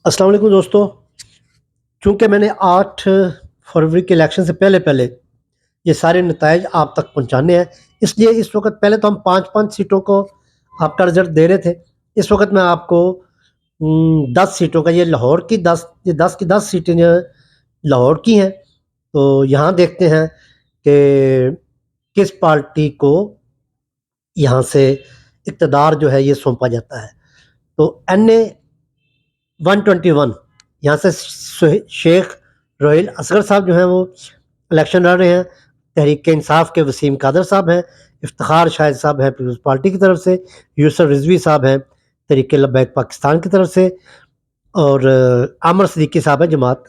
السلام علیکم دوستو، چونکہ میں نے 8 فروری کے الیکشن سے پہلے یہ سارے نتائج آپ تک پہنچانے ہیں، اس لیے اس وقت پہلے تو ہم 5 سیٹوں کو آپ کا رزلٹ دے رہے تھے۔ اس وقت میں آپ کو 10 سیٹوں کا، یہ لاہور کی 10 سیٹیں جو لاہور کی ہیں، تو یہاں دیکھتے ہیں کہ کس پارٹی کو یہاں سے اقتدار جو ہے یہ سونپا جاتا ہے۔ تو NA 121 یہاں سے شیخ روہیل اصغر صاحب جو ہیں وہ الیکشن لڑ رہے ہیں۔ تحریک انصاف کے وسیم قادر صاحب ہیں، افتخار شاہد صاحب ہیں پیپلز پارٹی کی طرف سے، یوسف رضوی صاحب ہیں تحریک لبیک پاکستان کی طرف سے، اور عامر صدیقی صاحب ہیں جماعت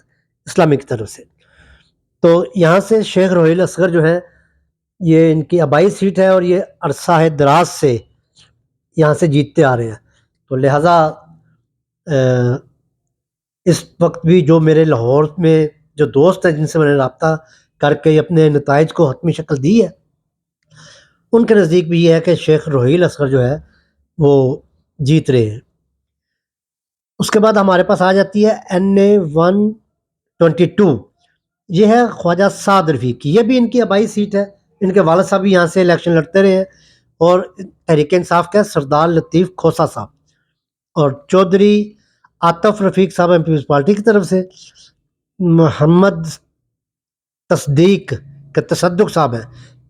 اسلامی کی طرف سے۔ تو یہاں سے شیخ روہیل اصغر جو ہیں یہ ان کی آبائی سیٹ ہے، اور یہ عرصہ دراز سے یہاں سے جیتتے آ رہے ہیں۔ تو لہٰذا اس وقت بھی جو میرے لاہور میں جو دوست ہیں جن سے میں نے رابطہ کر کے اپنے نتائج کو حتمی شکل دی ہے، ان کے نزدیک بھی یہ ہے کہ شیخ روہیل اصغر جو ہے وہ جیت رہے ہیں۔ اس کے بعد ہمارے پاس آ جاتی ہے NA 122، یہ ہے خواجہ سعد رفیق، یہ بھی ان کی آبائی سیٹ ہے۔ ان کے والد صاحب بھی یہاں سے الیکشن لڑتے رہے ہیں، اور تحریک انصاف کا سردار لطیف کھوسا صاحب، اور چودھری عاطف رفیق صاحب ہیں پیپلز پارٹی کی طرف سے، محمد تصدیق کے تصدق صاحب ہیں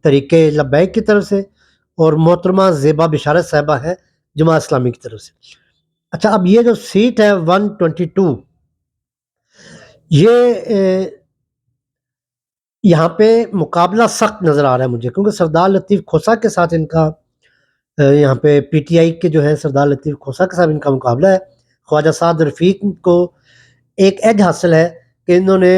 تحریک لبیک کی طرف سے، اور محترمہ زیبا بشارت صاحبہ ہیں جماعت اسلامی کی طرف سے۔ اچھا، اب یہ جو سیٹ ہے 122، یہ یہاں پہ مقابلہ سخت نظر آ رہا ہے مجھے، کیونکہ سردار لطیف کھوسا کے ساتھ ان کا یہاں پہ PTI کے جو ہے سردار لطیف کھوسا کے ساتھ ان کا مقابلہ ہے۔ خواجہ سعد رفیق کو ایک ایج حاصل ہے کہ انہوں نے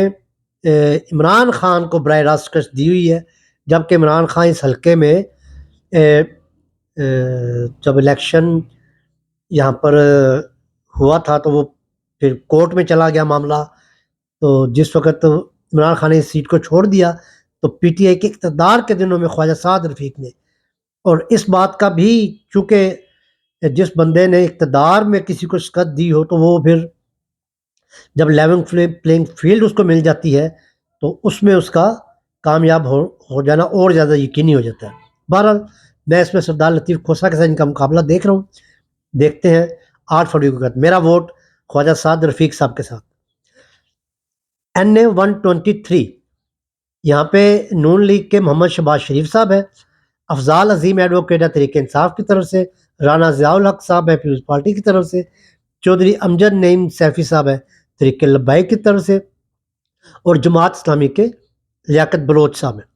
عمران خان کو براہ راست شکست دی ہوئی ہے، جبکہ عمران خان اس حلقے میں جب الیکشن یہاں پر ہوا تھا تو وہ پھر کورٹ میں چلا گیا معاملہ، تو جس وقت عمران خان نے اس سیٹ کو چھوڑ دیا تو PTI کے اقتدار کے دنوں میں خواجہ سعد رفیق نے، اور اس بات کا بھی چونکہ جس بندے نے اقتدار میں کسی کو شکست دی ہو تو وہ پھر جب لیونگ پلینگ فیلڈ اس کو مل جاتی ہے تو اس میں اس کا کامیاب ہو جانا اور زیادہ یقینی ہو جاتا ہے۔ بہرحال میں اس میں سردار لطیف کھوسا کے ساتھ ان کا مقابلہ دیکھ رہا ہوں، دیکھتے ہیں 8 فروری کو۔ میرا ووٹ خواجہ سعد رفیق صاحب کے ساتھ۔ NA 123 یہاں پہ نون لیگ کے محمد شہباز شریف صاحب ہیں، افضال عظیم ایڈوکیٹ ہے تحریک انصاف کی طرف سے، رانا ضیاء الحق صاحب ہے پیپلز پارٹی کی طرف سے، چودھری امجد نعیم سیفی صاحب ہے تحریک لبیک کی طرف سے، اور جماعت اسلامی کے لیاقت بلوچ صاحب ہیں۔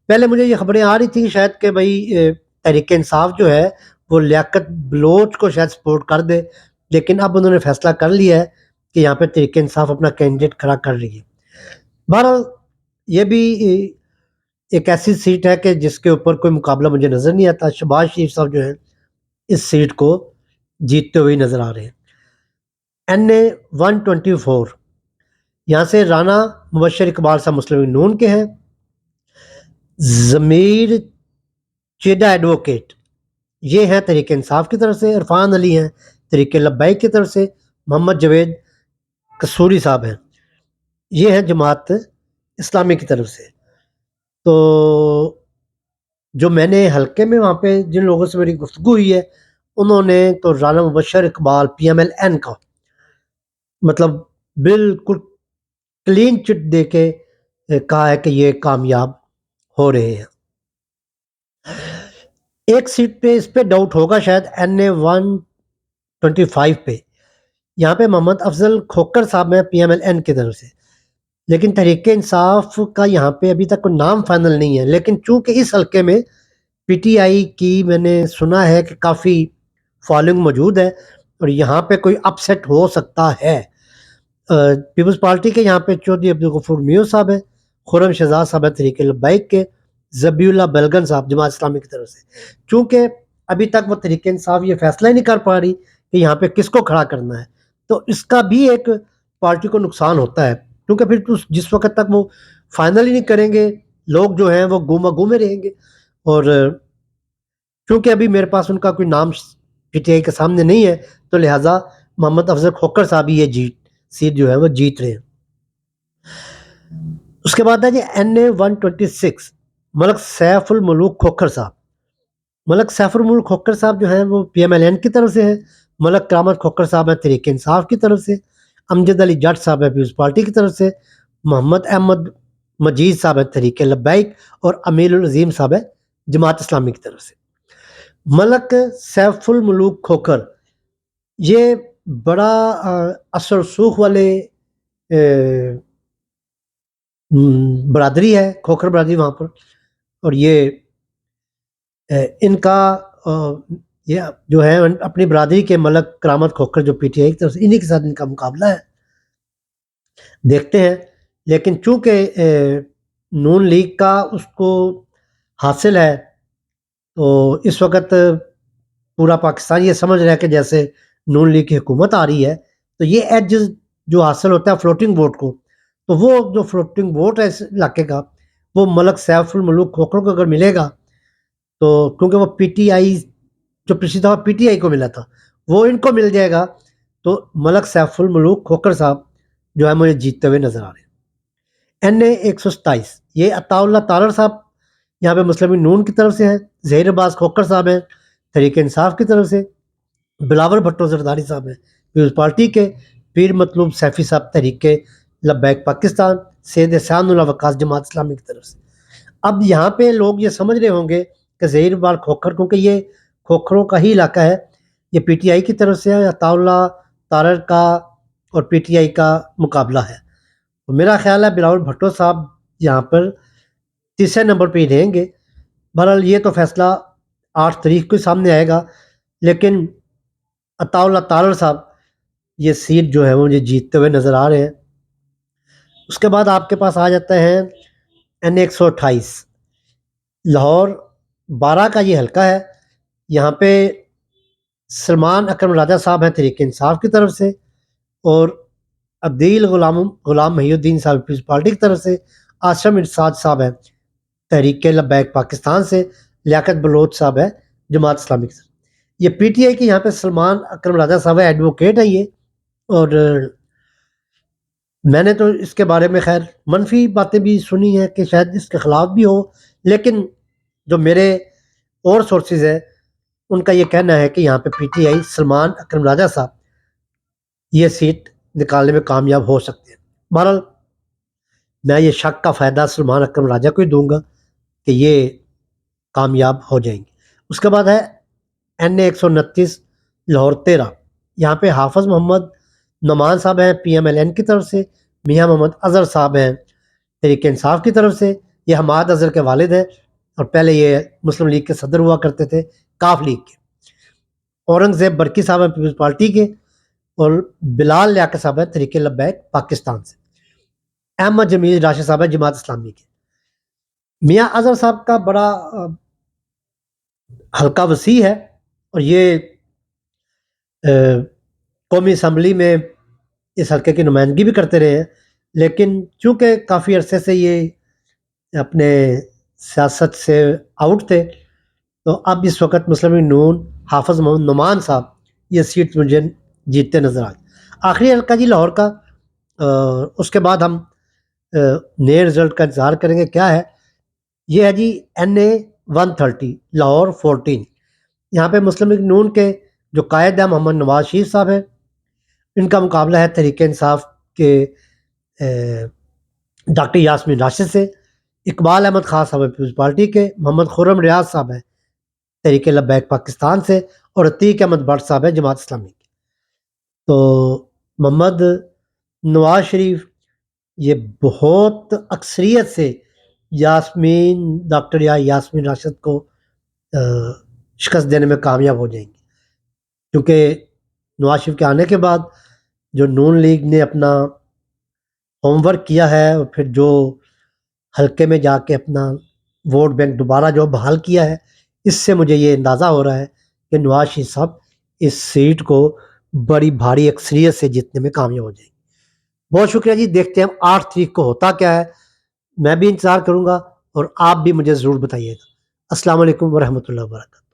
پہلے مجھے یہ خبریں آ رہی تھیں شاید کہ بھائی تحریک انصاف جو ہے وہ لیاقت بلوچ کو شاید سپورٹ کر دے، لیکن اب انہوں نے فیصلہ کر لیا ہے کہ یہاں پہ تحریک انصاف اپنا کینڈیڈیٹ کھڑا کر رہی ہے۔ بہرحال یہ بھی ایک ایسی سیٹ ہے کہ جس کے اوپر کوئی مقابلہ مجھے نظر نہیں آتا۔ شہباز شریف صاحب جو ہیں اس سیٹ کو جیتتے ہوئے نظر آ رہے ہیں۔ NA 124 یہاں سے رانا مبشر اقبال صاحب مسلم لیگ نون کے ہیں، ضمیر چیدہ ایڈوکیٹ یہ ہیں تحریک انصاف کی طرف سے، عرفان علی ہیں تحریک لبیک کی طرف سے، محمد جاوید قصوری صاحب ہیں یہ ہیں جماعت اسلامی کی طرف سے۔ تو جو میں نے حلقے میں وہاں پہ جن لوگوں سے میری گفتگو ہوئی ہے انہوں نے تو رانا مبشر اقبال PMLN کا مطلب بالکل کلین چٹ دے کے کہا ہے کہ یہ کامیاب ہو رہے ہیں۔ ایک سیٹ پہ اس پہ ڈاؤٹ ہوگا شاید NA 125 پہ، یہاں پہ محمد افضل کھوکر صاحب ہیں PMLN کی طرف سے، لیکن تحریک انصاف کا یہاں پہ ابھی تک کوئی نام فائنل نہیں ہے، لیکن چونکہ اس حلقے میں PTI کی میں نے سنا ہے کہ کافی فالوئنگ موجود ہے اور یہاں پہ کوئی اپ سیٹ ہو سکتا ہے۔ پیپلز پارٹی کے یہاں پہ چودھری عبدالغفور میو صاحب ہیں، خرم شہزاد صاحب ہیں تحریک لبیک کے، ذبیح اللہ بلگن صاحب جماعت اسلامی کی طرف سے۔ چونکہ ابھی تک وہ تحریک انصاف یہ فیصلہ ہی نہیں کر پا رہی کہ یہاں پہ کس کو کھڑا کرنا ہے، تو اس کا بھی ایک پارٹی کو نقصان ہوتا ہے، کیونکہ پھر جس وقت تک وہ فائنل ہی نہیں کریں گے لوگ جو ہیں وہ گوما گومے رہیں گے، اور کیونکہ ابھی میرے پاس ان کا کوئی نام PTI کے سامنے نہیں ہے تو لہٰذا محمد افضل کھوکھر صاحب یہ سیٹ جو ہے وہ جیت رہے ہیں. اس کے بعد ہے جی NA 126 ملک سیف الملوک کھوکھر صاحب. ملک سیف الملک کھوکھر صاحب جو ہیں وہ PMLN کی طرف سے ہیں. ملک کرامت کھوکھر صاحب ہیں تحریک انصاف کی طرف سے. امجد علی جٹ صاحب ہیں پیپلز پارٹی کی طرف سے. محمد احمد مجید صاحب ہیں تحریک لبیک اور امیر العظیم صاحب ہیں جماعت اسلامی کی طرف سے. ملک سیف الملوک کھوکھر یہ بڑا اثر رسوخ والے برادری ہے، کھوکھر برادری وہاں پر. اور یہ ان کا یہ جو ہے اپنی برادری کے ملک کرامت کھوکھر جو PTI کی طرف سے انہی کے ساتھ ان کا مقابلہ ہے، دیکھتے ہیں. لیکن چونکہ نون لیگ کا اس کو حاصل ہے تو اس وقت پورا پاکستان یہ سمجھ رہا ہے کہ جیسے نون لیگ کی حکومت آ رہی ہے تو یہ ایج جو حاصل ہوتا ہے فلوٹنگ ووٹ کو، تو وہ جو فلوٹنگ ووٹ ہے اس علاقے کا وہ ملک سیف الملوک کھوکھر کو اگر ملے گا تو کیونکہ وہ PTI جو پچھلی دفعہ PTI کو ملا تھا وہ ان کو مل جائے گا تو ملک سیف الملوک کھوکھر صاحب جو ہے مجھے جیتتے ہوئے نظر آ رہے ہیں. NA 127 یہ عطا اللہ تارڑ صاحب یہاں پہ مسلم نون کی طرف سے ہیں. ظہیر عباس کھوکھر صاحب ہیں تحریک انصاف کی طرف سے. بلاول بھٹو زرداری صاحب ہیں پیپلز پارٹی کے. پیر مطلوب سیفی صاحب تحریک لبیک پاکستان. سید احسان اللہ وقاص جماعت اسلامی کی طرف سے. اب یہاں پہ لوگ یہ سمجھ رہے ہوں گے کہ ظہیر عباس کھوکھر کیونکہ یہ کھوکھروں کا ہی علاقہ ہے، یہ PTI کی طرف سے ہے، عطا اللہ تارڑ کا اور PTI کا مقابلہ ہے. تو میرا خیال ہے بلاول بھٹو صاحب یہاں پر تیسرے نمبر پہ ہی رہیں گے. بہرحال یہ تو فیصلہ 8 تاریخ کو سامنے آئے گا، لیکن عطا اللہ تارڑ صاحب یہ سیٹ جو ہے وہ مجھے جیتتے ہوئے نظر آ رہے ہیں. اس کے بعد آپ کے پاس آ جاتے ہیں NA 128 لاہور 12 کا یہ حلقہ ہے. یہاں پہ سلمان اکرم راجہ صاحب ہیں تحریک انصاف کی طرف سے اور عبدیل غلام محی الدین صاحب پیپلز پارٹی کی طرف سے. آصم ارشاد صاحب ہیں تحریک لبیک پاکستان سے. لیاقت بلوچ صاحب ہے جماعت اسلامی سے. یہ PTI کی یہاں پہ سلمان اکرم راجہ صاحب ہے، ایڈوکیٹ ہیں یہ. اور میں نے تو اس کے بارے میں خیر منفی باتیں بھی سنی ہیں کہ شاید اس کے خلاف بھی ہو، لیکن جو میرے اور سورسز ہیں ان کا یہ کہنا ہے کہ یہاں پہ PTI سلمان اکرم راجہ صاحب یہ سیٹ نکالنے میں کامیاب ہو سکتے ہیں. بہرحال میں یہ شک کا فائدہ سلمان اکرم راجہ کو ہی دوں گا کہ یہ کامیاب ہو جائیں گے. اس کے بعد ہے NA 129 لاہور 13. یہاں پہ حافظ محمد نعمان صاحب ہیں PMLN کی طرف سے. میاں محمد اظہر صاحب ہیں تحریک انصاف کی طرف سے. یہ حماد اظہر کے والد ہیں اور پہلے یہ مسلم لیگ کے صدر ہوا کرتے تھے کاف لیگ کے. اورنگزیب برکی صاحب ہیں پیپلز پارٹی کے اور بلال لیاقت صاحب ہیں تحریک لبیک پاکستان سے. احمد جمیل راشد صاحب ہیں جماعت اسلامی کے. میاں اظہر صاحب کا بڑا حلقہ وسیع ہے اور یہ قومی اسمبلی میں اس حلقے کی نمائندگی بھی کرتے رہے ہیں، لیکن چونکہ کافی عرصے سے یہ اپنے سیاست سے آؤٹ تھے تو اب اس وقت مسلم نون حافظ محمد نعمان صاحب یہ سیٹ مجھے جیتتے نظر آئے. آخری حلقہ جی لاہور کا. اس کے بعد ہم نئے رزلٹ کا انتظار کریں گے کیا ہے. یہ ہے جی NA 130 لاہور 14. یہاں پہ مسلم لیگ نون کے جو قائد ہیں محمد نواز شریف صاحب ہیں، ان کا مقابلہ ہے تحریک انصاف کے ڈاکٹر یاسمین راشد سے. اقبال احمد خان صاحب پیپلز پارٹی کے. محمد خرم ریاض صاحب ہیں تحریک لبیک پاکستان سے اور عتیق احمد بٹ صاحب ہیں جماعت اسلامی کی. تو محمد نواز شریف یہ بہت اکثریت سے ڈاکٹر یاسمین راشد کو شکست دینے میں کامیاب ہو جائیں گے، کیونکہ نواز شریف کے آنے کے بعد جو نون لیگ نے اپنا ہوم ورک کیا ہے اور پھر جو حلقے میں جا کے اپنا ووٹ بینک دوبارہ جو بحال کیا ہے، اس سے مجھے یہ اندازہ ہو رہا ہے کہ نواز شریف صاحب اس سیٹ کو بڑی بھاری اکثریت سے جیتنے میں کامیاب ہو جائیں گے. بہت شکریہ جی. دیکھتے ہیں 8 تاریخ کو ہوتا کیا ہے. میں بھی انتظار کروں گا اور آپ بھی مجھے ضرور بتائیے گا. السلام علیکم ورحمۃ اللہ وبرکاتہ.